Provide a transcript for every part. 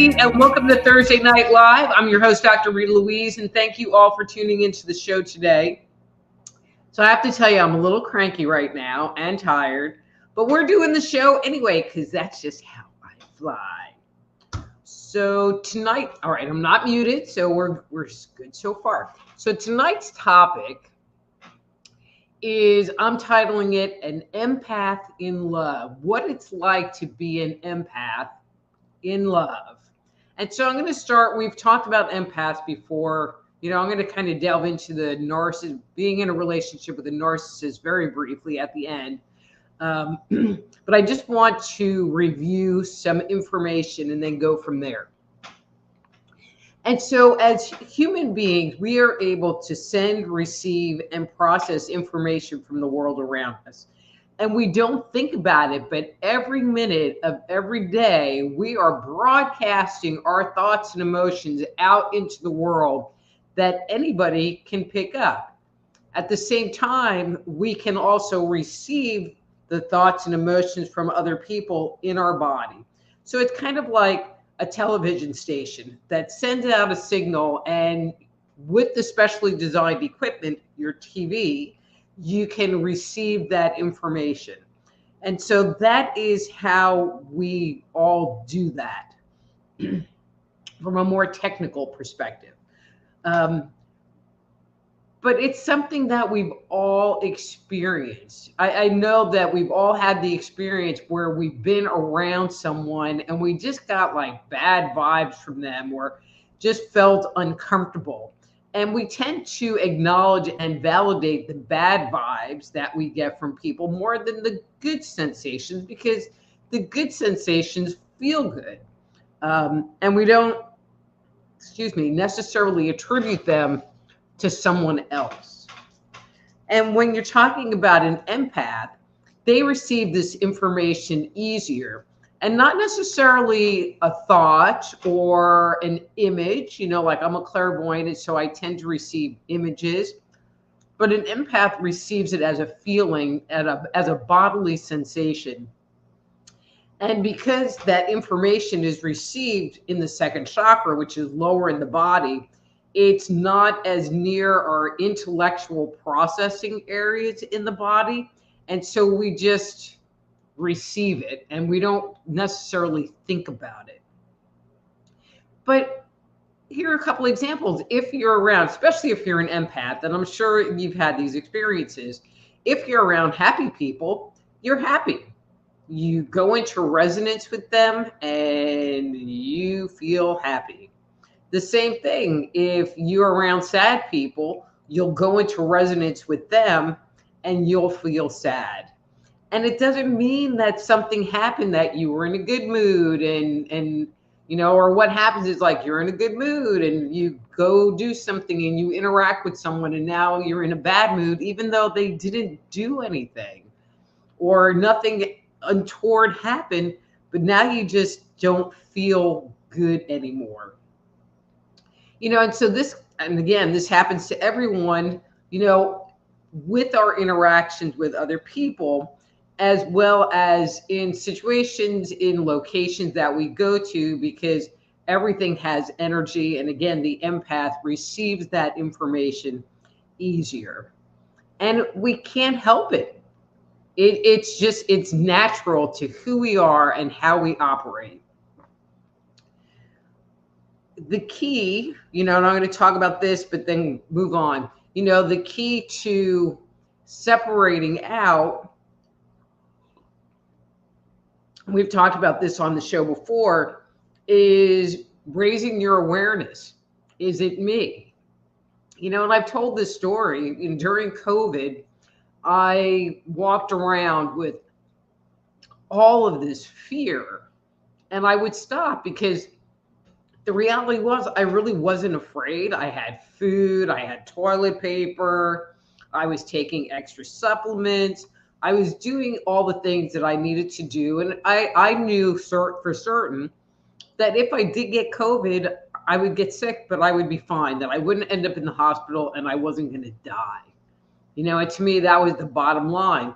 And welcome to Thursday Night Live. I'm your host, Dr. Rita Louise, and thank you all for tuning into the show today. So I have to tell you, I'm a little cranky right now and tired, but we're doing the show anyway because that's just how I fly. So tonight, all right, I'm not muted, so we're good so far. So tonight's topic is, I'm titling it "An Empath in Love," what it's like to be an empath in love. And so I'm going to start, we've talked about empaths before. I'm going to kind of delve into the narcissist, being in a relationship with a narcissist very briefly at the end. But I just want to review some information and then go from there. And so as human beings, we are able to send, receive, and process information from the world around us. And we don't think about it, but every minute of every day, we are broadcasting our thoughts and emotions out into the world that anybody can pick up. At the same time, we can also receive the thoughts and emotions from other people in our body. So it's kind of like a television station that sends out a signal, and with the specially designed equipment, your TV, you can receive that information. And so that is how we all do that from a more technical perspective. But it's something that we've all experienced. I know that we've all had the experience where we've been around someone and we just got like bad vibes from them or just felt uncomfortable. And we tend to acknowledge and validate the bad vibes that we get from people more than the good sensations, because the good sensations feel good. And we don't, necessarily attribute them to someone else. And when you're talking about an empath, they receive this information easier. And not necessarily a thought or an image, like I'm a clairvoyant, so I tend to receive images. But an empath receives it as a feeling, as a bodily sensation. And because that information is received in the second chakra, which is lower in the body, it's not as near our intellectual processing areas in the body. And so we just receive it and we don't necessarily think about it. But here are a couple examples. If you're around, especially if you're an empath, and I'm sure you've had these experiences, if you're around happy people, you're happy. You go into resonance with them and you feel happy. The same thing, if you're around sad people, you'll go into resonance with them and you'll feel sad. And it doesn't mean that something happened that you were in a good mood and or what happens is like you're in a good mood and you go do something and you interact with someone and now you're in a bad mood, even though they didn't do anything or nothing untoward happened, but now you just don't feel good anymore. And so this happens to everyone, with our interactions with other people, as well as in situations, in locations that we go to, because everything has energy. And again, the empath receives that information easier. And we can't help it. It's natural to who we are and how we operate. The key, and I'm going to talk about this, but then move on. The key to separating out, we've talked about this on the show before, is raising your awareness. Is it me? And I've told this story. During COVID, I walked around with all of this fear And I would stop because the reality was I really wasn't afraid. I had food, I had toilet paper, I was taking extra supplements. I was doing all the things that I needed to do. And I knew for certain that if I did get COVID, I would get sick, but I would be fine, that I wouldn't end up in the hospital and I wasn't going to die. And to me, that was the bottom line.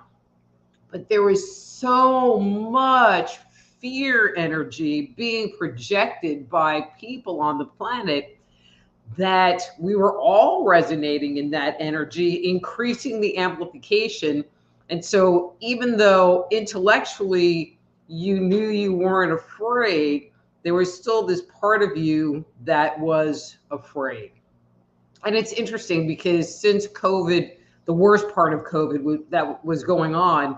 But there was so much fear energy being projected by people on the planet that we were all resonating in that energy, increasing the amplification. And so, even though intellectually you knew you weren't afraid, there was still this part of you that was afraid. And it's interesting because since COVID, the worst part of COVID that was going on,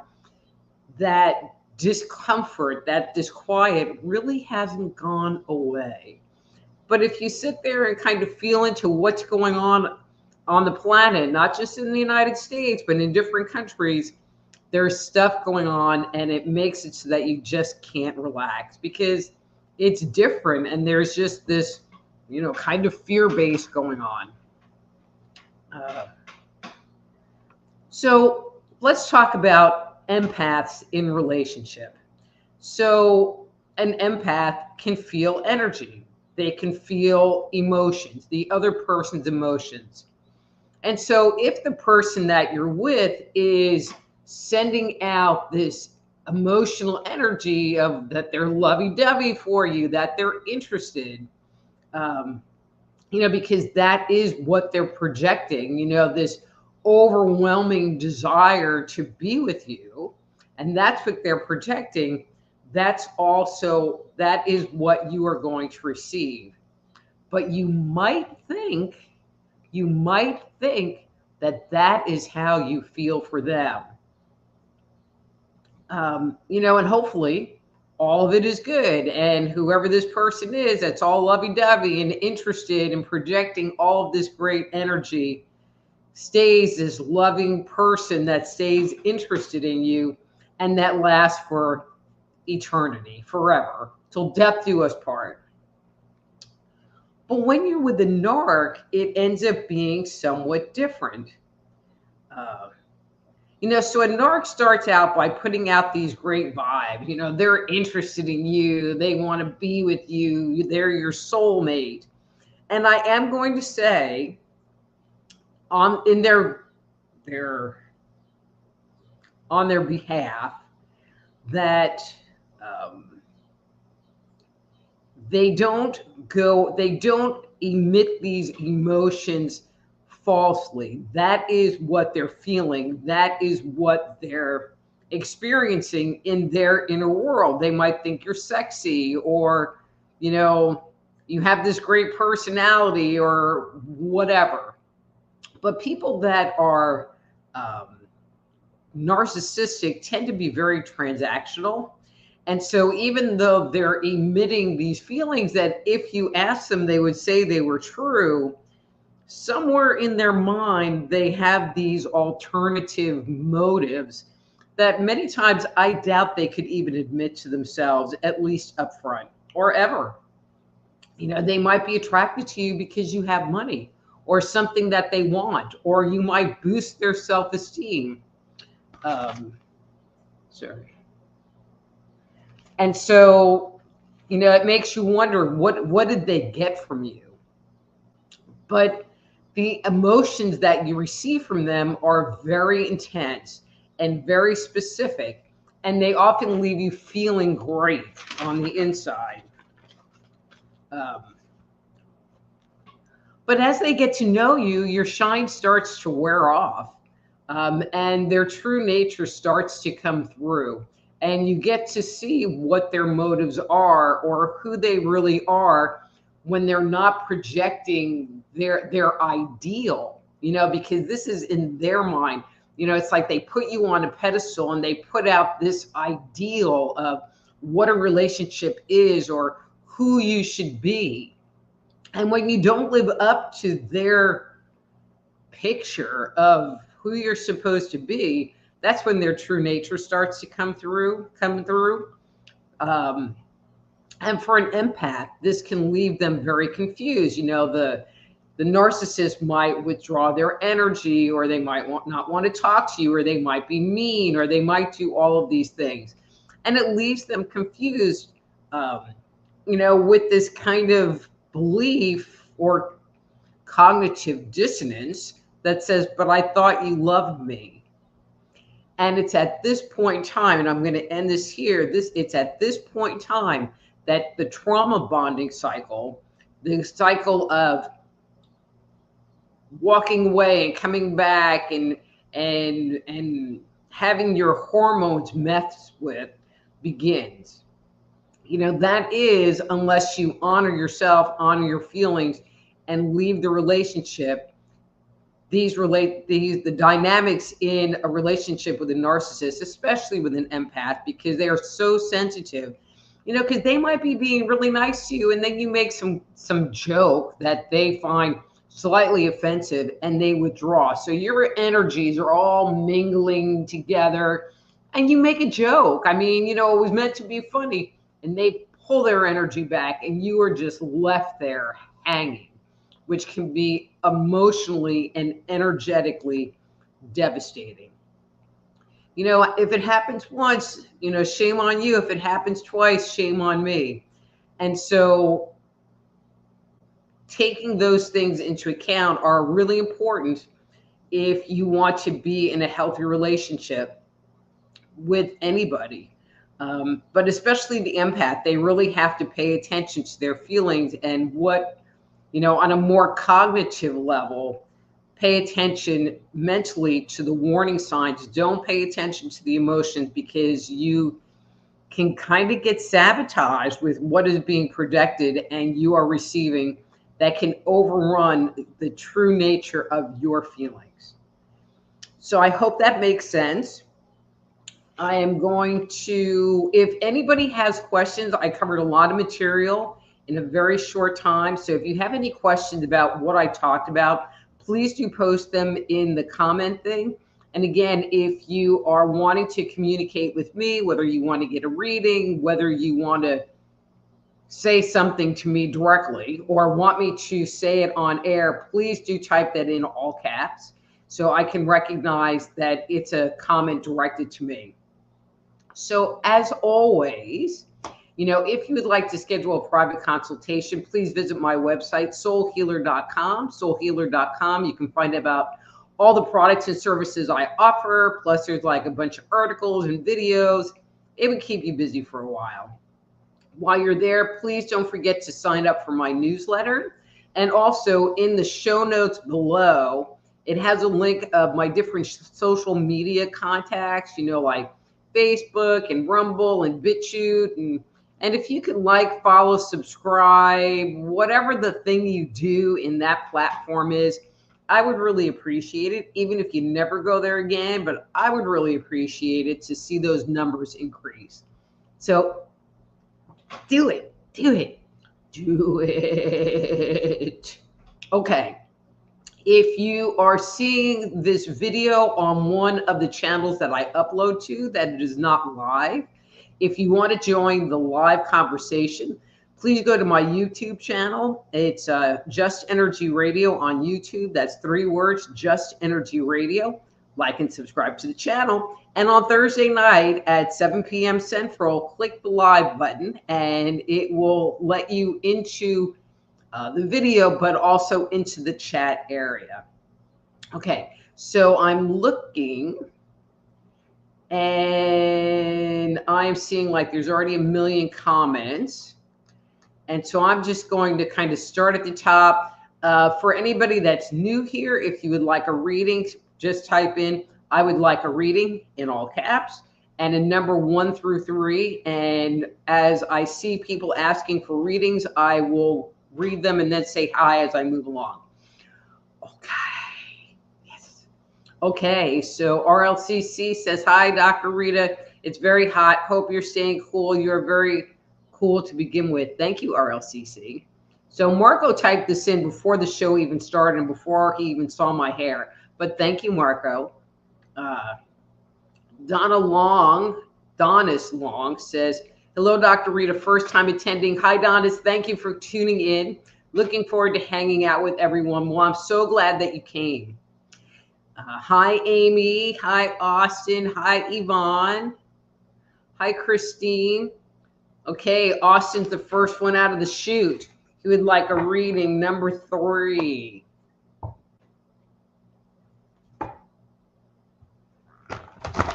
that discomfort, that disquiet really hasn't gone away. But if you sit there and kind of feel into what's going on the planet, not just in the United States, but in different countries, there's stuff going on, and it makes it so that you just can't relax because it's different. And there's just this, kind of fear base going on. So let's talk about empaths in relationship. So an empath can feel energy. They can feel emotions, the other person's emotions. And so if the person that you're with is sending out this emotional energy of that they're lovey-dovey for you, that they're interested, because that is what they're projecting, this overwhelming desire to be with you. And that's what they're projecting. That is what you are going to receive. But you might think that is how you feel for them. And hopefully all of it is good. And whoever this person is, that's all lovey-dovey and interested in projecting all of this great energy, stays this loving person that stays interested in you, and that lasts for eternity, forever, till death do us part. But when you're with the narc, it ends up being somewhat different. So a narc starts out by putting out these great vibes. They're interested in you. They want to be with you. They're your soulmate. And I am going to say, on their behalf, that they don't emit these emotions falsely. That is what they're feeling. That is what they're experiencing in their inner world. They might think you're sexy, or you have this great personality, or whatever. But people that are narcissistic tend to be very transactional. And so even though they're emitting these feelings that if you ask them, they would say they were true, somewhere in their mind, they have these alternative motives that many times I doubt they could even admit to themselves, at least up front or ever. They might be attracted to you because you have money or something that they want, or you might boost their self-esteem. Sorry. And so, it makes you wonder, what did they get from you? But the emotions that you receive from them are very intense and very specific, and they often leave you feeling great on the inside. But as they get to know you, your shine starts to wear off, and their true nature starts to come through. And you get to see what their motives are, or who they really are, when they're not projecting their ideal, because this is in their mind. It's like they put you on a pedestal and they put out this ideal of what a relationship is or who you should be. And when you don't live up to their picture of who you're supposed to be, that's when their true nature starts to come through. And for an empath, this can leave them very confused. The narcissist might withdraw their energy, or they might not want to talk to you, or they might be mean, or they might do all of these things. And it leaves them confused, um, with this kind of belief or cognitive dissonance that says, but I thought you loved me. And it's at this point in time, and I'm going to end this here, it's at this point in time that the trauma bonding cycle, the cycle of walking away and coming back and having your hormones messed with begins. That is, unless you honor yourself, honor your feelings, and leave the relationship. The dynamics in a relationship with a narcissist, especially with an empath, because they are so sensitive, because they might be being really nice to you, and then you make some joke that they find slightly offensive, and they withdraw. So your energies are all mingling together, and you make a joke. I mean, it was meant to be funny, and they pull their energy back, and you are just left there hanging, which can be emotionally and energetically devastating. If it happens once, shame on you. If it happens twice, shame on me. And so taking those things into account are really important if you want to be in a healthy relationship with anybody. But especially the empath, they really have to pay attention to their feelings and what, on a more cognitive level, pay attention mentally to the warning signs. Don't pay attention to the emotions, because you can kind of get sabotaged with what is being projected and you are receiving, that can overrun the true nature of your feelings. So I hope that makes sense. I am going to, if anybody has questions, I covered a lot of material in a very short time. So if you have any questions about what I talked about, please do post them in the comment thing. And again, if you are wanting to communicate with me, whether you want to get a reading, whether you want to say something to me directly or want me to say it on air, please do type that in all caps so I can recognize that it's a comment directed to me. So as always, if you would like to schedule a private consultation, please visit my website, soulhealer.com, soulhealer.com. You can find out about all the products and services I offer. Plus there's like a bunch of articles and videos. It would keep you busy for a while. While you're there, please don't forget to sign up for my newsletter. And also in the show notes below, it has a link of my different social media contacts, like Facebook and Rumble and BitChute. And if you can follow, subscribe, whatever the thing you do in that platform is, I would really appreciate it, even if you never go there again, but I would really appreciate it to see those numbers increase. So do it. Okay. If you are seeing this video on one of the channels that I upload to that it is not live, if you want to join the live conversation, please go to my YouTube channel. It's Just Energy Radio on YouTube. That's 3 words, Just Energy Radio. Like and subscribe to the channel. And on Thursday night at 7 p.m. Central, click the live button and it will let you into the video, but also into the chat area. Okay, so I'm looking and I'm seeing there's already 1 million comments. And so I'm just going to kind of start at the top. For anybody that's new here, if you would like a reading, just type in, I would like a reading in all caps and a number 1 through 3. And as I see people asking for readings, I will read them and then say hi as I move along. Okay. Yes. Okay. So RLCC says, hi, Dr. Rita. It's very hot. Hope you're staying cool. You're very cool to begin with. Thank you, RLCC. So Marco typed this in before the show even started and before he even saw my hair. But thank you, Marco. Donis Long says, Hello, Dr. Rita, first time attending. Hi, Donis. Thank you for tuning in. Looking forward to hanging out with everyone. Well, I'm so glad that you came. Hi, Amy. Hi, Austin. Hi, Yvonne. Hi, Christine. Okay, Austin's the first one out of the chute. He would like a reading number 3.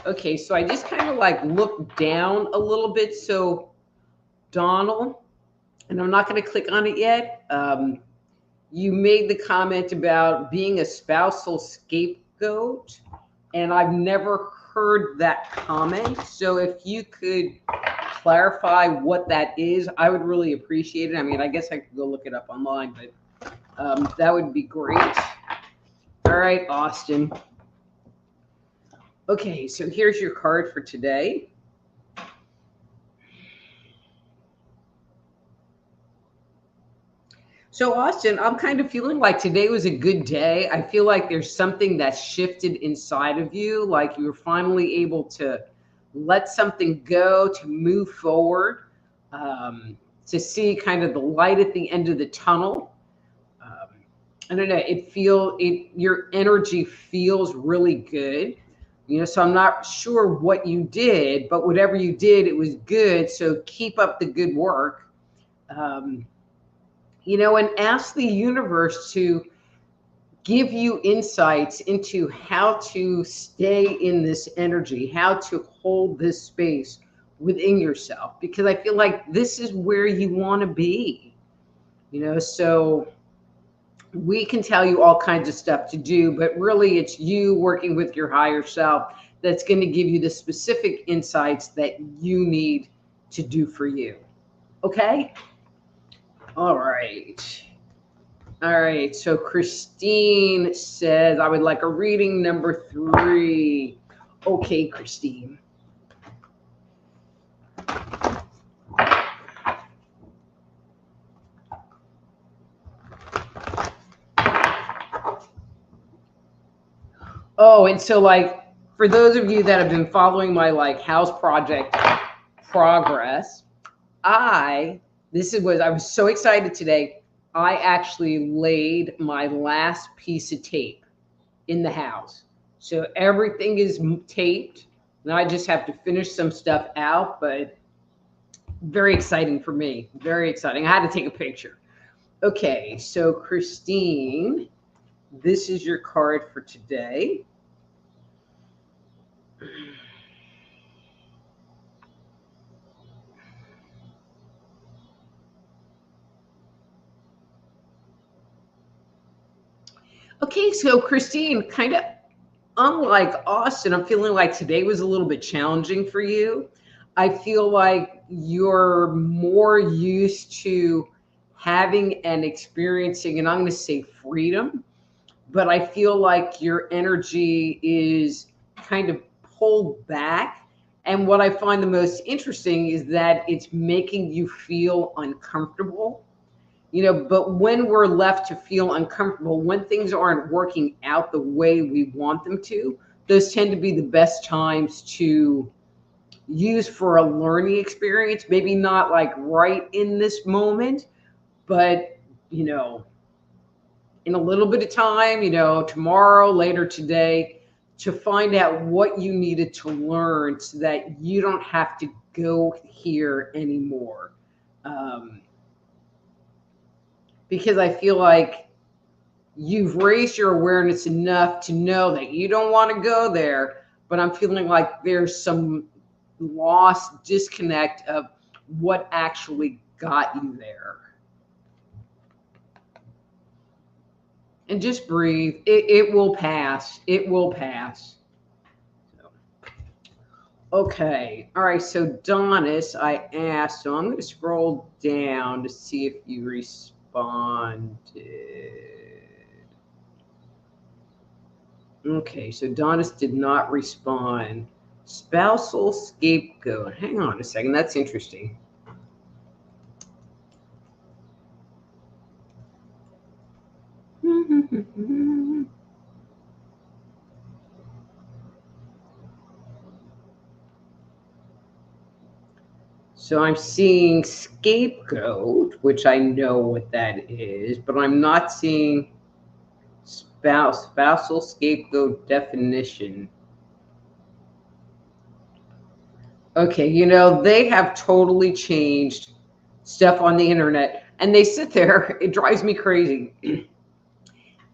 Okay, so I just kind of like looked down a little bit. So Donald, and I'm not going to click on it yet. You made the comment about being a spousal scapegoat, and I've never heard that comment. So if you could clarify what that is, I would really appreciate it. I mean, I guess I could go look it up online, but that would be great. All right, Austin. Okay, so here's your card for today. So Austin, I'm kind of feeling like today was a good day. I feel like there's something that shifted inside of you, like you were finally able to let something go, to move forward, to see kind of the light at the end of the tunnel. I don't know, your energy feels really good. So I'm not sure what you did, but whatever you did, it was good. So keep up the good work. And ask the universe to give you insights into how to stay in this energy, how to hold this space within yourself, because I feel like this is where you want to be. So we can tell you all kinds of stuff to do, but really it's you working with your higher self that's going to give you the specific insights that you need to do for you. Okay? All right. All right. So Christine says, I would like a reading number 3. Okay, Christine. Oh, and so like for those of you that have been following my like house project progress, I was so excited today. I actually laid my last piece of tape in the house. So everything is taped. Now I just have to finish some stuff out, but very exciting for me. Very exciting. I had to take a picture. Okay, so Christine, this is your card for today. Okay, so Christine, kind of unlike Austin, I'm feeling like today was a little bit challenging for you. I feel like you're more used to having and experiencing, and I'm going to say freedom, but I feel like your energy is kind of pulled back. And what I find the most interesting is that it's making you feel uncomfortable. But when we're left to feel uncomfortable, when things aren't working out the way we want them to, those tend to be the best times to use for a learning experience. Maybe not like right in this moment, but, in a little bit of time, tomorrow, later today, to find out what you needed to learn so that you don't have to go here anymore. Because I feel like you've raised your awareness enough to know that you don't want to go there, but I'm feeling like there's some lost disconnect of what actually got you there. And just breathe. It will pass. It will pass. Okay. All right. So Donis, I asked, so I'm going to scroll down to see if you responded. Okay, so Donis did not respond. Spousal scapegoat. Hang on a second. That's interesting. So I'm seeing scapegoat, which I know what that is, but I'm not seeing spousal scapegoat definition. Okay, they have totally changed stuff on the internet, and they sit there. It drives me crazy.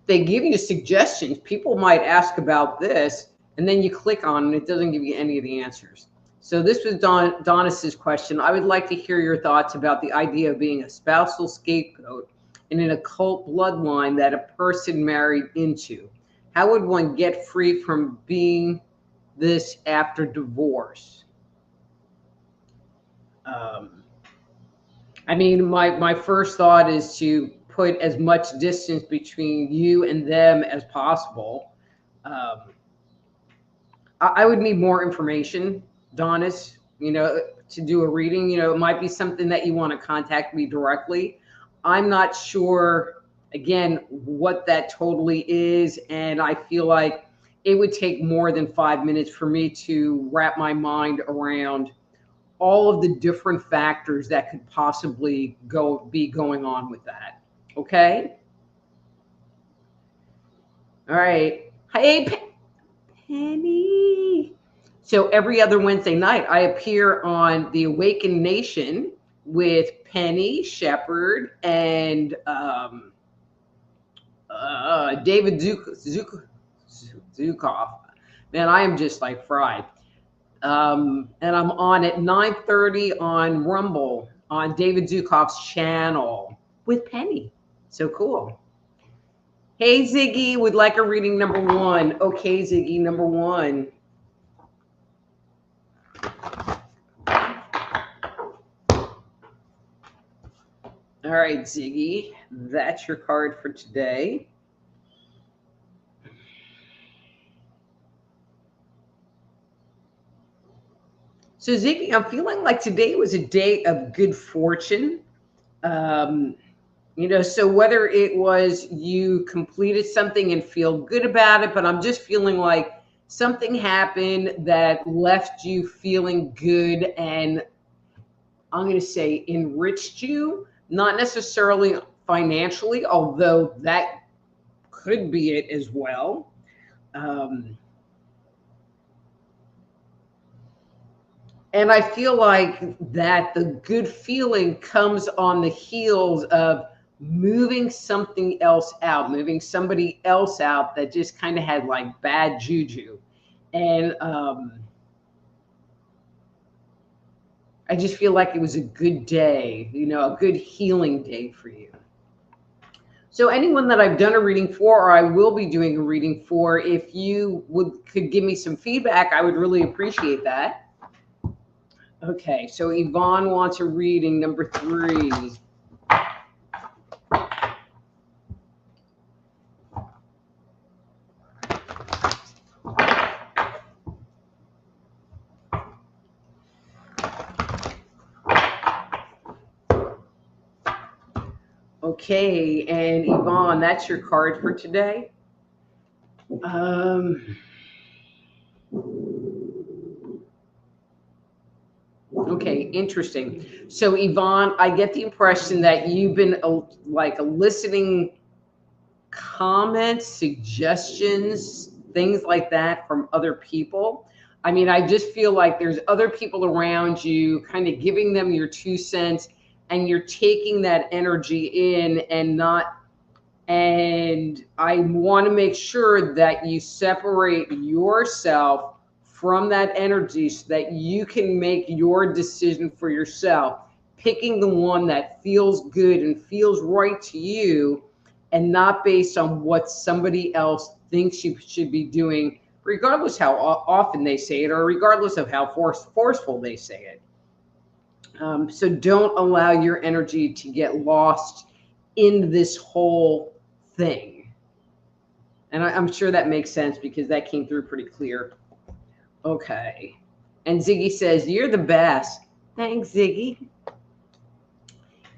They give you suggestions. People might ask about this, and then you click on it, and it doesn't give you any of the answers. So this was Donis's question. I would like to hear your thoughts about the idea of being a spousal scapegoat in an occult bloodline that a person married into. How would one get free from being this after divorce? I mean, my first thought is to put as much distance between you and them as possible. Um, I would need more information, Donis, to do a reading. It might be something that you want to contact me directly. I'm not sure, again, what that totally is. And I feel like it would take more than 5 minutes for me to wrap my mind around all of the different factors that could possibly be going on with that. Okay. All right. Hey, Penny. So every other Wednesday night, I appear on the Awaken Nation with Penny Shepherd and David Zukoff. Man, I am just like fried. And I'm on at 9:30 on Rumble on David Zukoff's channel with Penny. So cool. Hey, Ziggy, would like a reading number 1. Okay, Ziggy, number 1. All right, Ziggy, that's your card for today. So, Ziggy, I'm feeling like today was a day of good fortune. So whether it was you completed something and feel good about it, but I'm just feeling like something happened that left you feeling good and I'm going to say enriched you, not necessarily financially, although that could be it as well. And I feel like that the good feeling comes on the heels of moving something else out, moving somebody else out that just kind of had like bad juju. And I just feel like it was a good day, a good healing day for you. So anyone that I've done a reading for, or I will be doing a reading for, if you could give me some feedback, I would really appreciate that. Okay, so Yvonne wants a reading number 3. Okay, and Yvonne, that's your card for today. Okay, interesting. So Yvonne, I get the impression that you've been eliciting comments, suggestions, things like that from other people. I mean, I just feel like there's other people around you kind of giving them your 2 cents and you're taking that energy in and I want to make sure that you separate yourself from that energy so that you can make your decision for yourself, picking the one that feels good and feels right to you and not based on what somebody else thinks you should be doing, regardless how often they say it or regardless of how forceful they say it. So don't allow your energy to get lost in this whole thing. And I'm sure that makes sense because that came through pretty clear. Okay. And Ziggy says, you're the best. Thanks, Ziggy.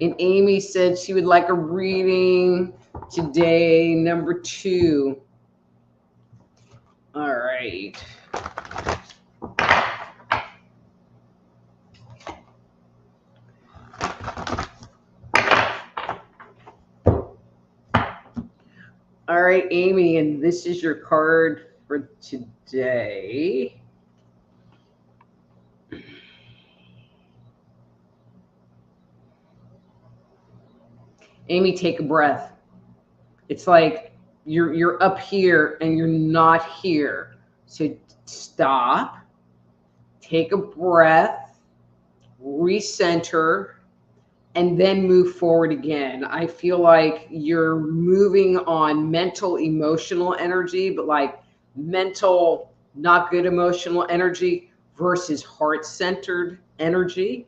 And Amy said she would like a reading today, number 2. All right. All right, Amy, and this is your card for today. Amy, take a breath. It's like you're up here and you're not here. So stop, take a breath, recenter, and then move forward again. I feel like you're moving on mental, emotional energy, but like mental, not good emotional energy versus heart-centered energy.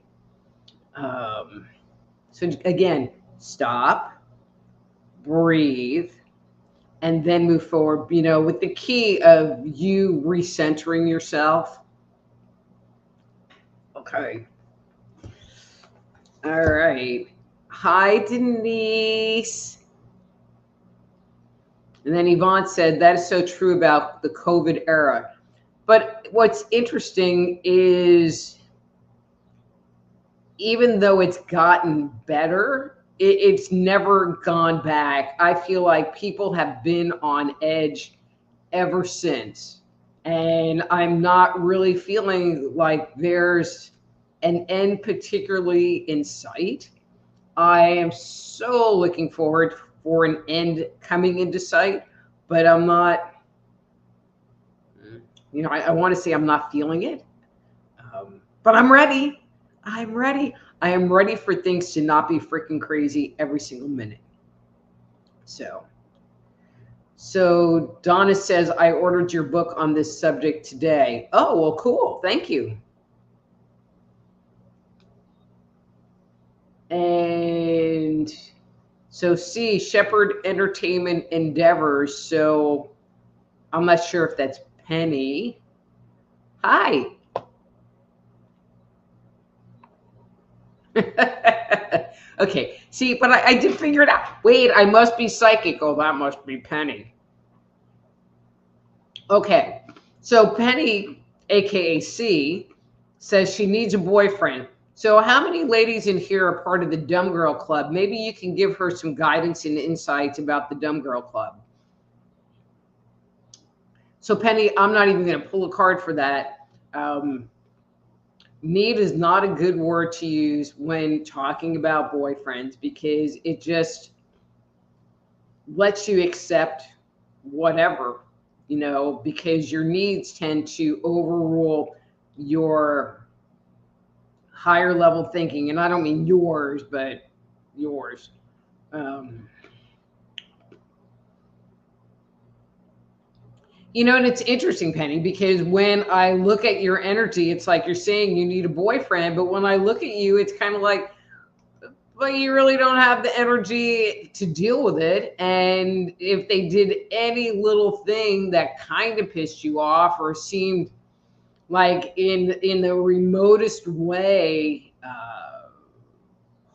So again, stop, breathe, and then move forward, with the key of you recentering yourself. Okay. All right. Hi, Denise. And then Yvonne said, that is so true about the COVID era. But what's interesting is even though it's gotten better, it's never gone back. I feel like people have been on edge ever since. And I'm not really feeling like there's an end particularly in sight. I am so looking forward for an end coming into sight, but I'm not, I want to say I'm not feeling it, but I'm ready. I'm ready. I am ready for things to not be freaking crazy every single minute. So Donna says, I ordered your book on this subject today. Oh, well, cool. Thank you. And so see, Shepherd Entertainment Endeavors. So I'm not sure if that's Penny. Hi. Okay, see, but I did figure it out. Wait, I must be psychic. Oh, that must be Penny. Okay, so Penny, aka C, says she needs a boyfriend. So how many ladies in here are part of the Dumb Girl Club? Maybe you can give her some guidance and insights about the Dumb Girl Club. So Penny, I'm not even going to pull a card for that. Need is not a good word to use when talking about boyfriends because it just lets you accept whatever, because your needs tend to overrule your higher level thinking. And I don't mean yours, but yours. And it's interesting, Penny, because when I look at your energy, it's like you're saying you need a boyfriend. But when I look at you, it's kind of like, well, you really don't have the energy to deal with it. And if they did any little thing that kind of pissed you off or seemed like in the remotest way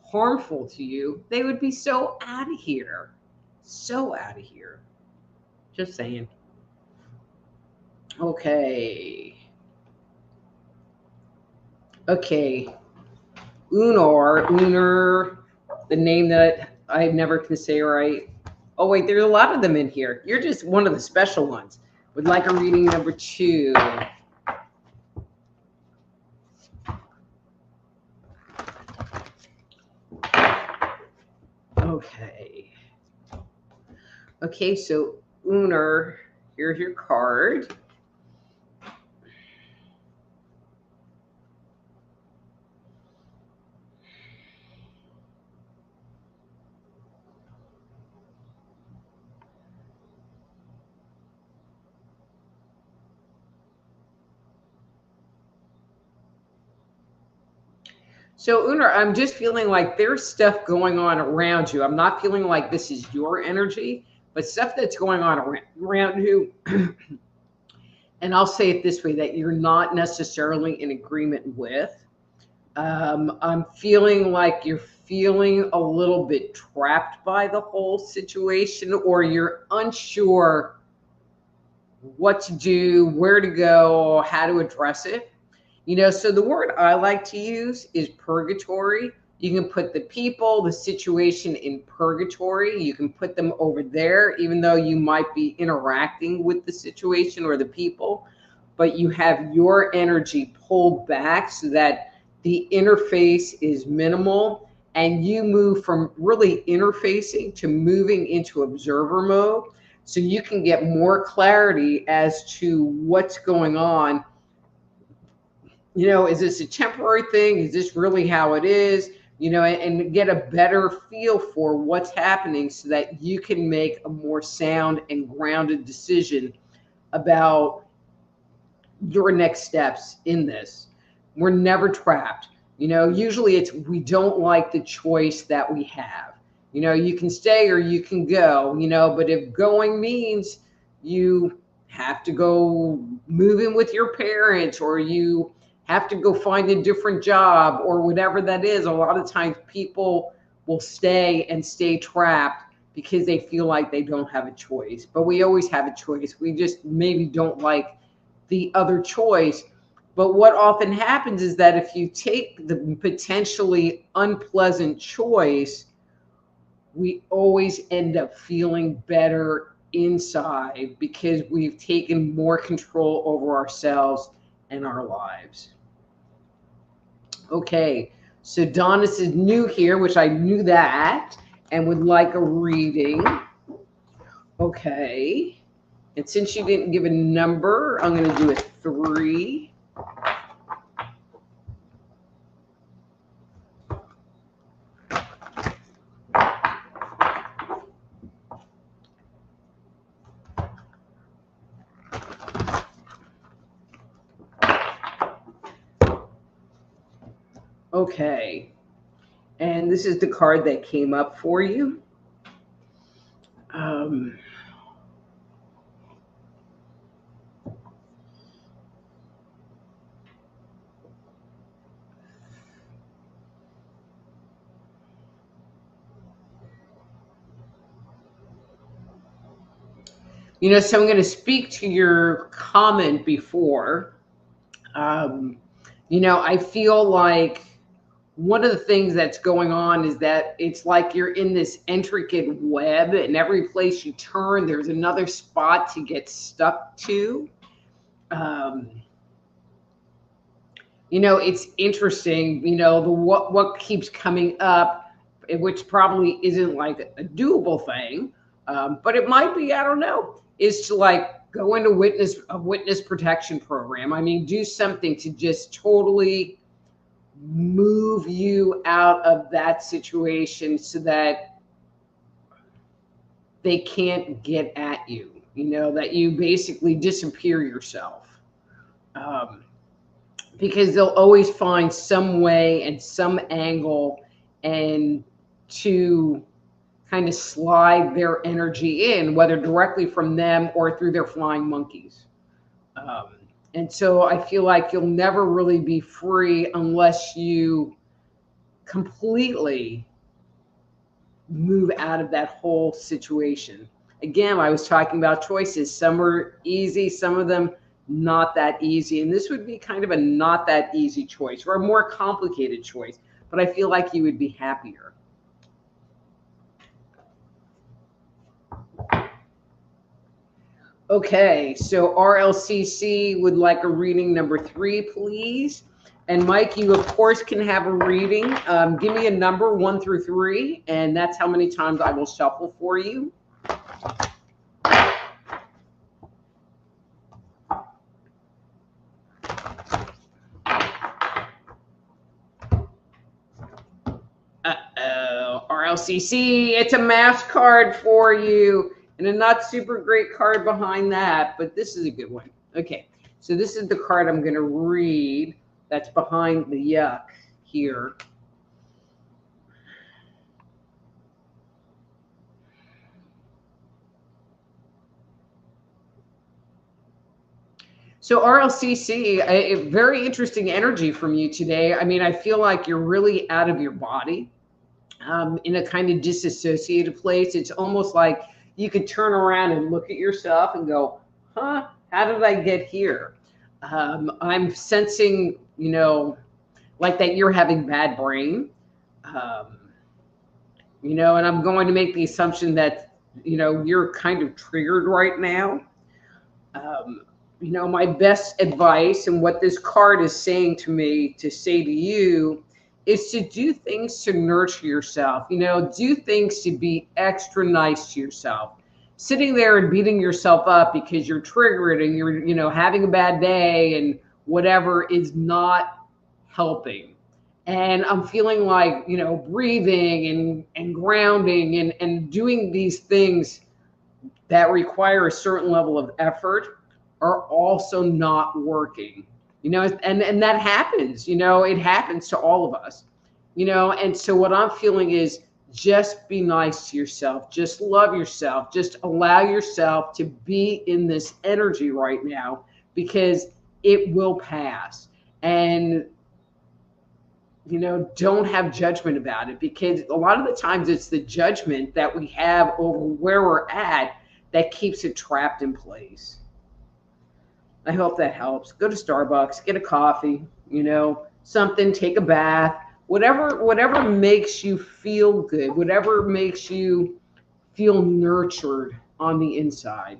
harmful to you, they would be so out of here. So out of here. Just saying. Okay. Unar, the name that I never can say right. Oh, wait, there's a lot of them in here. You're just one of the special ones. Would like a reading number 2. Okay, so Unar, here's your card. So Unar, I'm just feeling like there's stuff going on around you. I'm not feeling like this is your energy, but stuff that's going on around you. And I'll say it this way, that you're not necessarily in agreement with. I'm feeling like you're feeling a little bit trapped by the whole situation, or you're unsure what to do, where to go, how to address it. So the word I like to use is purgatory, You can put the people, the situation in purgatory. You can put them over there, even though you might be interacting with the situation or the people, but you have your energy pulled back so that the interface is minimal, and you move from really interfacing to moving into observer mode, so you can get more clarity as to what's going on. You know, is this a temporary thing? Is this really how it is? You know, and get a better feel for what's happening so that you can make a more sound and grounded decision about your next steps in this. We're never trapped. You know, usually it's we don't like the choice that we have. You know, you can stay or you can go, you know, but if going means you have to go move in with your parents, or you have to go find a different job, or whatever that is, a lot of times people will stay and stay trapped because they feel like they don't have a choice. But we always have a choice. We just maybe don't like the other choice. But what often happens is that if you take the potentially unpleasant choice, we always end up feeling better inside because we've taken more control over ourselves and our lives. Okay, so Donis is new here, which I knew that, and would like a reading. Okay, and since you didn't give a number, I'm going to do a 3. Okay, and this is the card that came up for you. You know, so I'm going to speak to your comment before. You know, I feel like one of the things that's going on is that it's like you're in this intricate web, and every place you turn, there's another spot to get stuck to. You know, it's interesting, you know, the what keeps coming up, which probably isn't like a doable thing, but it might be, I don't know, is to like go into witness protection program. I mean, do something to just totally move you out of that situation so that they can't get at you, you know, that you basically disappear yourself. Because they'll always find some way and some angle and to kind of slide their energy in, whether directly from them or through their flying monkeys. And so I feel like you'll never really be free unless you completely move out of that whole situation. Again, I was talking about choices. Some are easy, some of them not that easy. And this would be kind of a not that easy choice, or a more complicated choice, but I feel like you would be happier. Okay, so RLCC would like a reading number 3, please. And Mike, you of course can have a reading. Give me a number 1 through 3, and that's how many times I will shuffle for you. RLCC, it's a mask card for you, and a not super great card behind that, but this is a good one. Okay, so this is the card I'm going to read that's behind the yuck here. So RLCC, a very interesting energy from you today. I mean, I feel like you're really out of your body. In a kind of disassociated place. It's almost like you could turn around and look at yourself and go, huh, how did I get here? I'm sensing, you know, like that you're having bad brain. Um, and I'm going to make the assumption that, you're kind of triggered right now. Um, my best advice and what this card is saying to me to say to you is to do things to nurture yourself, do things to be extra nice to yourself. Sitting there and beating yourself up because you're triggered and you're, having a bad day and whatever is not helping. And I'm feeling like, breathing and grounding and doing these things that require a certain level of effort are also not working. And that happens. It happens to all of us. And so what I'm feeling is just be nice to yourself, just love yourself, just allow yourself to be in this energy right now, because it will pass. And don't have judgment about it, because a lot of the times it's the judgment that we have over where we're at that keeps it trapped in place. I hope that helps. Go to Starbucks, get a coffee, something, take a bath, whatever makes you feel good, whatever makes you feel nurtured on the inside.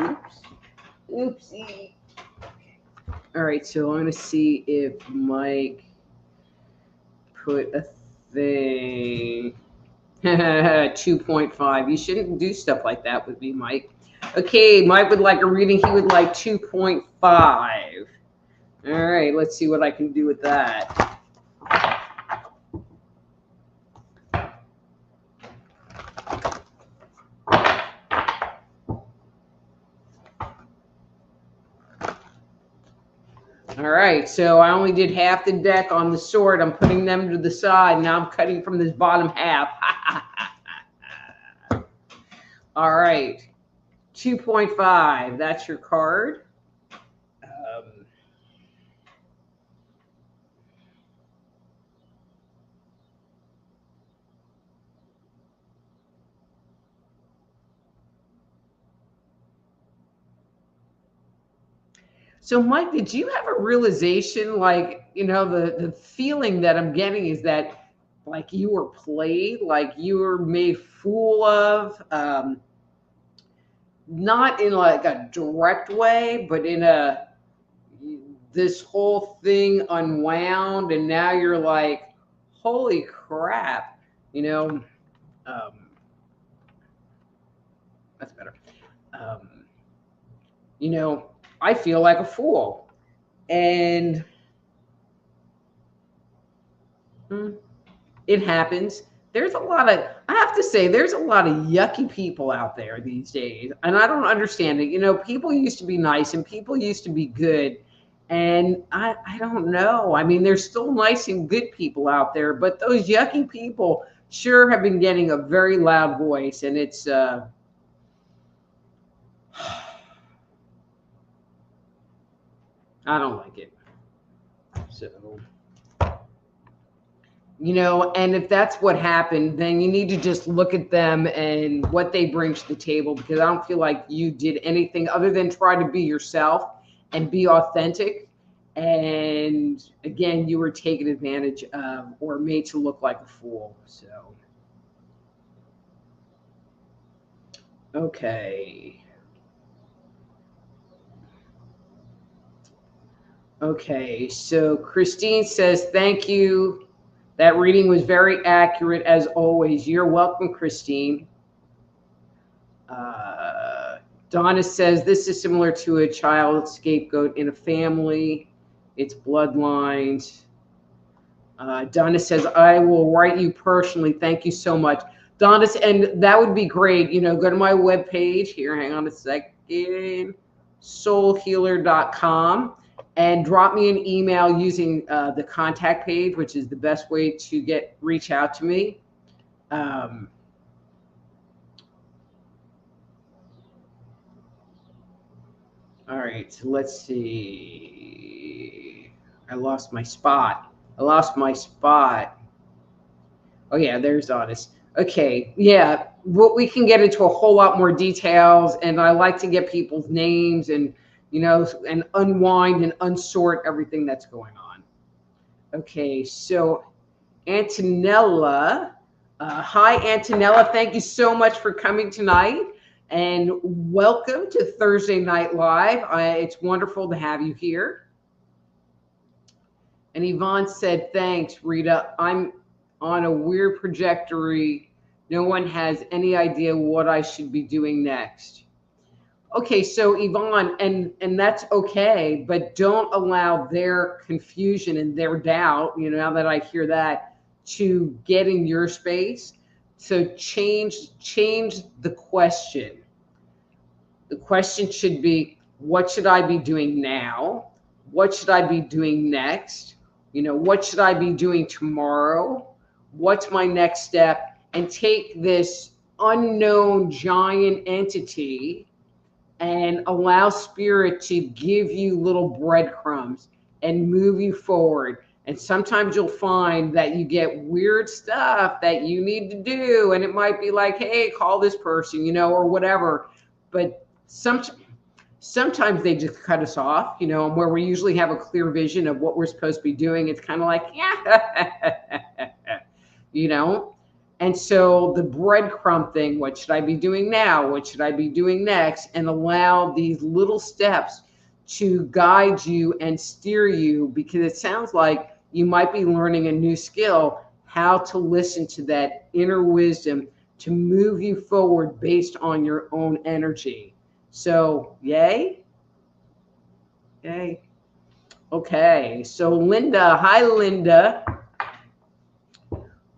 Oops. Oopsie. All right, so I'm going to see if Mike put a thing. 2.5. You shouldn't do stuff like that with me, Mike. Okay, Mike would like a reading. He would like 2.5. All right, let's see what I can do with that. All right, so I only did half the deck on the sword. I'm putting them to the side. Now I'm cutting from this bottom half. All right, 2.5. That's your card. So, Mike, did you have a realization, like, the feeling that I'm getting is that, like, you were played, like you were made fool of, not in like a direct way, but in this whole thing unwound, and now you're like, holy crap, that's better. I feel like a fool. And it happens. I have to say, there's a lot of yucky people out there these days. And I don't understand it. People used to be nice and people used to be good. And I don't know. I mean, there's still nice and good people out there, but those yucky people sure have been getting a very loud voice. And it's, I don't like it. So, and if that's what happened, then you need to just look at them and what they bring to the table, because I don't feel like you did anything other than try to be yourself and be authentic. And again, you were taken advantage of or made to look like a fool. So, okay. Okay, so Christine says, thank you. That reading was very accurate as always. You're welcome, Christine. Donna says, this is similar to a child scapegoat in a family. It's bloodlines. Donna says, I will write you personally. Thank you so much. Donna, and that would be great. Go to my webpage here. Hang on a second. soulhealer.com. And drop me an email using the contact page, which is the best way to reach out to me. All right, so let's see. I lost my spot. Oh yeah, there's Honest. Okay, yeah, we can get into a whole lot more details, and I like to get people's names and and unwind and unsort everything that's going on. Okay, so Antonella. Hi, Antonella. Thank you so much for coming tonight. And welcome to Thursday Night Live. It's wonderful to have you here. And Yvonne said, thanks, Rita. I'm on a weird trajectory. No one has any idea what I should be doing next. Okay, so Yvonne, and that's okay, but don't allow their confusion and their doubt, now that I hear that, to get in your space. So change the question. The question should be, what should I be doing now? What should I be doing next? What should I be doing tomorrow? What's my next step? And take this unknown giant entity and allow spirit to give you little breadcrumbs and move you forward. And sometimes you'll find that you get weird stuff that you need to do. And it might be like, hey, call this person, or whatever. But sometimes they just cut us off, and where we usually have a clear vision of what we're supposed to be doing. It's kind of like, yeah, And so the breadcrumb thing, what should I be doing now? What should I be doing next? And allow these little steps to guide you and steer you, because it sounds like you might be learning a new skill, how to listen to that inner wisdom to move you forward based on your own energy. So, yay? Yay. Okay, so Linda, hi Linda.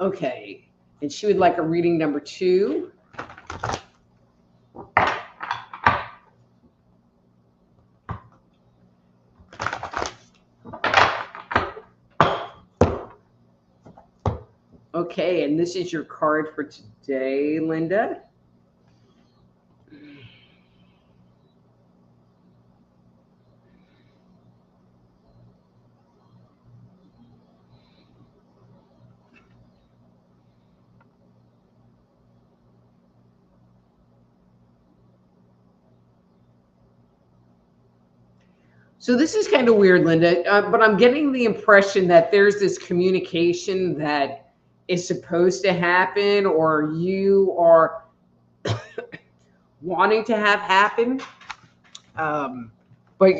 Okay. And she would like a reading number 2. Okay, and this is your card for today, Linda. So this is kind of weird, Linda, but I'm getting the impression that there's this communication that is supposed to happen, or you are wanting to have happen. But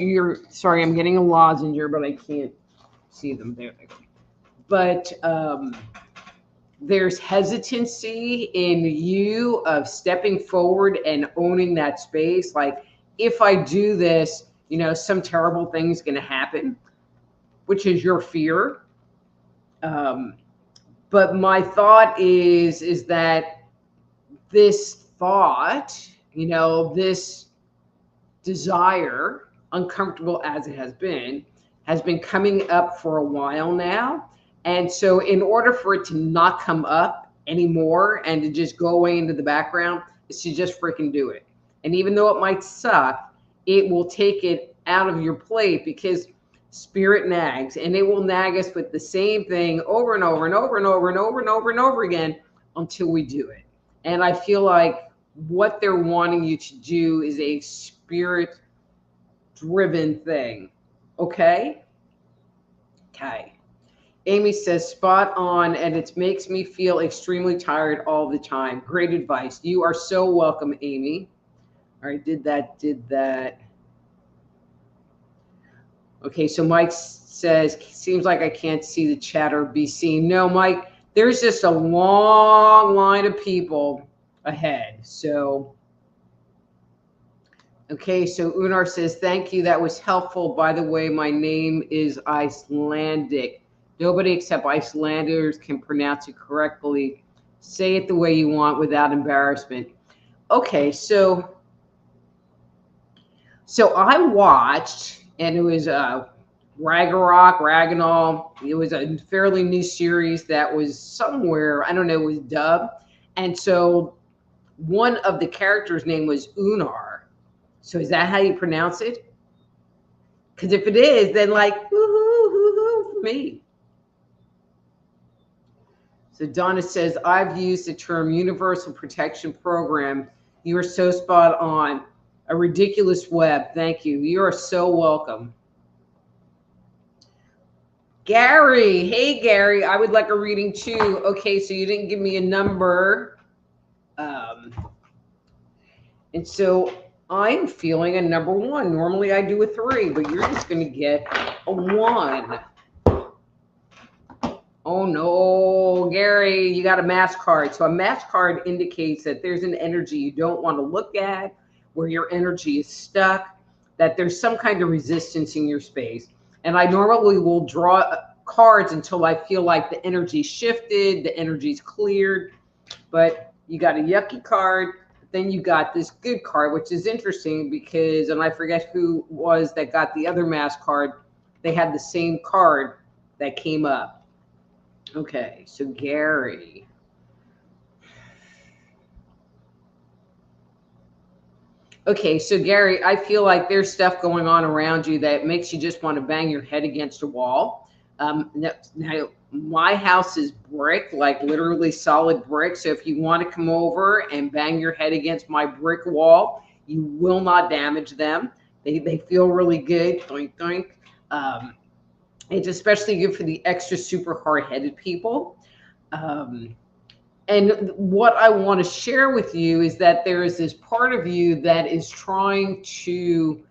sorry, I'm getting a lozenge, but I can't see them there. But there's hesitancy in you of stepping forward and owning that space. Like, if I do this, some terrible thing's going to happen, which is your fear. But my thought is that this thought, this desire, uncomfortable as it has been coming up for a while now. And so in order for it to not come up anymore and to just go away into the background, is to just freaking do it. And even though it might suck, it will take it out of your plate, because spirit nags, and it will nag us with the same thing over and over and over and over and over and over and over again until we do it. And I feel like what they're wanting you to do is a spirit driven thing. Okay. Amy says, spot on, and it makes me feel extremely tired all the time. Great advice. You are so welcome, Amy. All right, did that. Okay, so Mike says, seems like I can't see the chat or be seen. No, Mike, there's just a long line of people ahead. So, okay, so Unar says, thank you. That was helpful. By the way, my name is Icelandic. Nobody except Icelanders can pronounce it correctly. Say it the way you want without embarrassment. Okay, so I watched, and it was Ragnall. It was a fairly new series that was somewhere, I don't know, it was dubbed. And so one of the characters' name was Unar. So is that how you pronounce it? Because if it is, then like, woo-hoo, for me. So Donna says, I've used the term universal protection program. You are so spot on. A ridiculous web. Thank you. You are so welcome. Gary. Hey, Gary. I would like a reading too. Okay, so you didn't give me a number. Um, and so I'm feeling a number one. Normally I do a 3, but you're just going to get a 1. Oh no, Gary, you got a mass card. So a mass card indicates that there's an energy you don't want to look at, where your energy is stuck, that there's some kind of resistance in your space. And I normally will draw cards until I feel like the energy shifted, the energy's cleared. But you got a yucky card, then you got this good card, which is interesting because, and I forget who was that got the other mass card, they had the same card that came up. Okay, so Gary. Okay, so Gary, I feel like there's stuff going on around you that makes you just want to bang your head against a wall. Now, my house is brick, like literally solid brick. So if you want to come over and bang your head against my brick wall, you will not damage them. They feel really good. Doink, doink. It's especially good for the extra super hard-headed people. And what I want to share with you is that there is this part of you that is trying to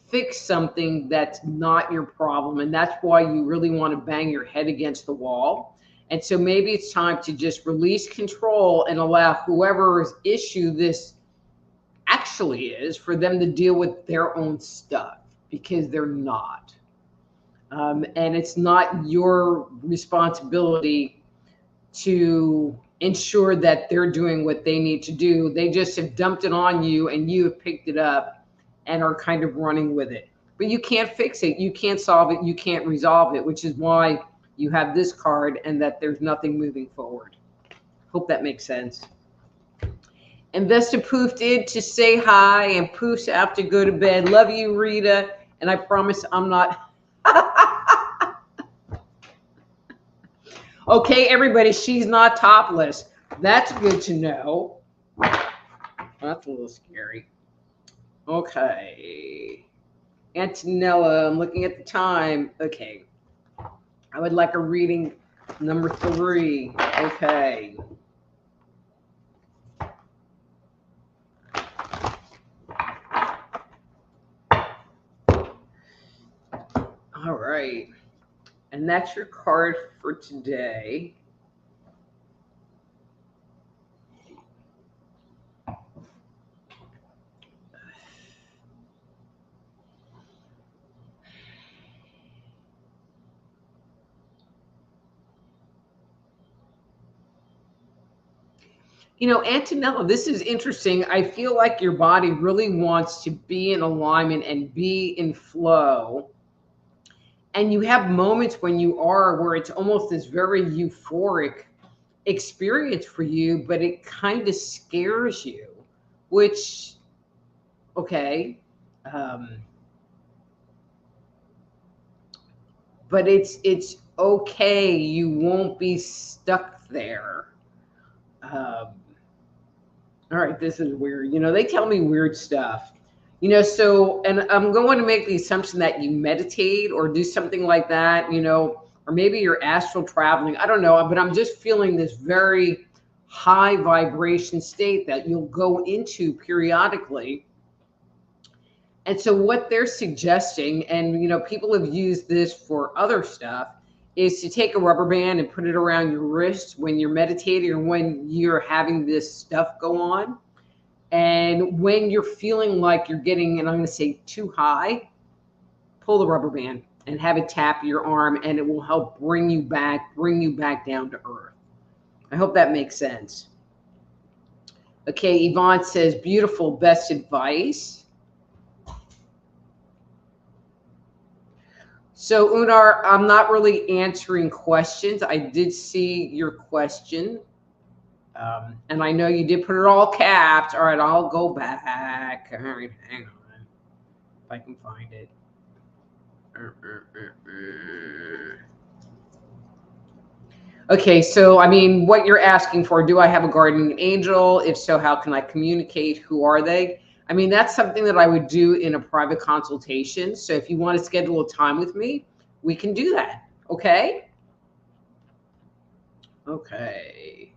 fix something that's not your problem. And that's why you really want to bang your head against the wall. And so maybe it's time to just release control and allow whoever's issue this actually is for them to deal with their own stuff, because they're not. And it's not your responsibility to ensure that they're doing what they need to do. They just have dumped it on you and you have picked it up and are kind of running with it. But you can't fix it. You can't solve it. You can't resolve it, which is why you have this card and that there's nothing moving forward. Hope that makes sense. And Vesta poofed in to say hi and poofs out to go to bed. Love you, Rita. And I promise I'm not... Okay, everybody, she's not topless. That's good to know. That's a little scary. Okay. Antonella, I'm looking at the time. Okay. I would like a reading number 3. Okay. All right. And that's your card for today. You know, Antonella, this is interesting. I feel like your body really wants to be in alignment and be in flow. And you have moments when you are where it's almost this very euphoric experience for you, but it kind of scares you, which, okay. But it's okay. You won't be stuck there. All right, this is weird. You know, they tell me weird stuff. You know, so, and I'm going to make the assumption that you meditate or do something like that, you know, or maybe you're astral traveling. I don't know, but I'm just feeling this very high vibration state that you'll go into periodically. And so what they're suggesting, and, you know, people have used this for other stuff, is to take a rubber band and put it around your wrist when you're meditating or when you're having this stuff go on. And when you're feeling like you're getting, and I'm going to say too high, pull the rubber band and have it tap your arm, and it will help bring you back down to earth. I hope that makes sense. Okay, Yvonne says, beautiful, best advice. So Unar, I'm not really answering questions. I did see your question. And I know you did put it all capped. All right, I'll go back. All right, hang on. If I can find it. Okay, so I mean, what you're asking for, do I have a guardian angel? If so, how can I communicate? Who are they? I mean, that's something that I would do in a private consultation. So if you want to schedule a time with me, we can do that. Okay? Okay.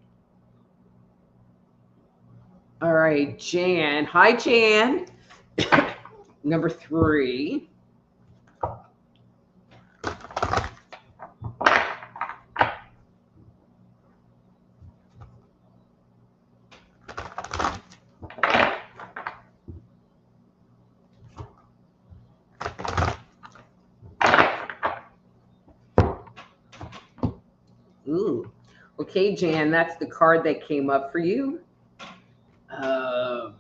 All right, Jan. Hi, Jan. Number 3. Ooh. Okay, Jan, that's the card that came up for you. Um,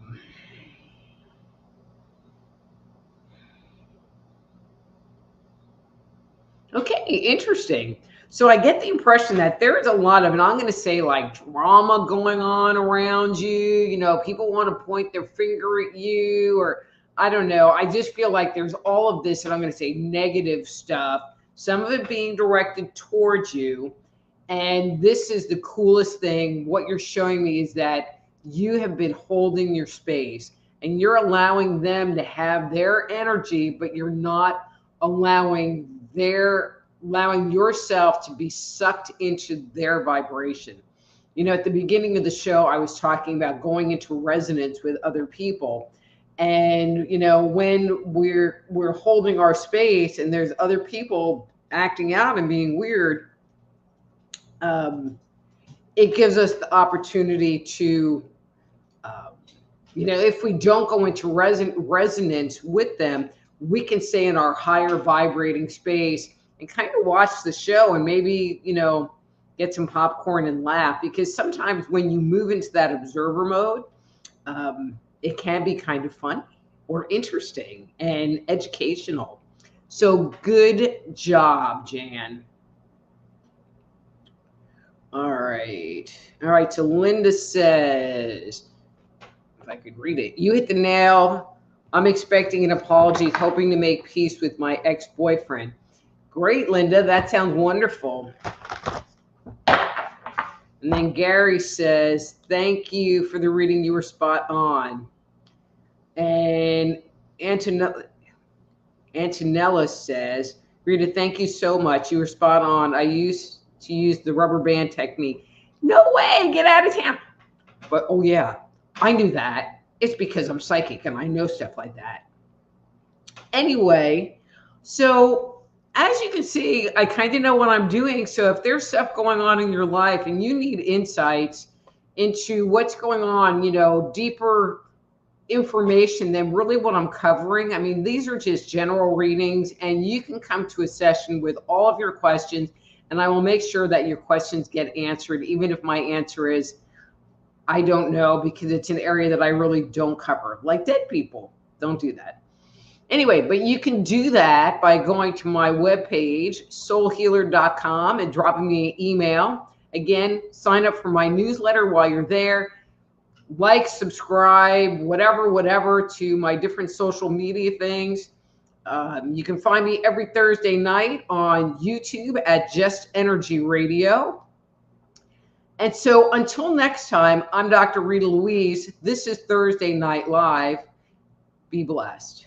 okay, interesting. So I get the impression that there is a lot of, and I'm going to say like drama going on around you. You know, people want to point their finger at you, or I don't know. I just feel like there's all of this, and I'm going to say negative stuff, some of it being directed towards you. And this is the coolest thing. What you're showing me is that you have been holding your space and you're allowing them to have their energy, but you're not allowing yourself to be sucked into their vibration. You know, at the beginning of the show, I was talking about going into resonance with other people. And, you know, when we're holding our space and there's other people acting out and being weird, um, it gives us the opportunity to, um, you know, if we don't go into resonance with them, we can stay in our higher vibrating space and kind of watch the show and maybe, you know, get some popcorn and laugh. Because sometimes when you move into that observer mode, it can be kind of fun or interesting and educational. So good job, Jan. All right. All right. So Linda says, if I could read it, you hit the nail. I'm expecting an apology, hoping to make peace with my ex-boyfriend. Great, Linda. That sounds wonderful. And then Gary says, thank you for the reading. You were spot on. And Antonella says, Rita, thank you so much. You were spot on. I used to use the rubber band technique. No way. Get out of town. But, oh, yeah, I knew that. It's because I'm psychic and I know stuff like that. Anyway, so as you can see, I kind of know what I'm doing. So if there's stuff going on in your life and you need insights into what's going on, you know, deeper information than really what I'm covering. I mean, these are just general readings, and you can come to a session with all of your questions, and I will make sure that your questions get answered, even if my answer is, I don't know, because it's an area that I really don't cover, like dead people. Don't do that. Anyway, but you can do that by going to my webpage, soulhealer.com, and dropping me an email. Again, sign up for my newsletter while you're there. Like, subscribe, whatever to my different social media things. You can find me every Thursday night on YouTube at Just Energy Radio. And so until next time, I'm Dr. Rita Louise. This is Thursday Night Live. Be blessed.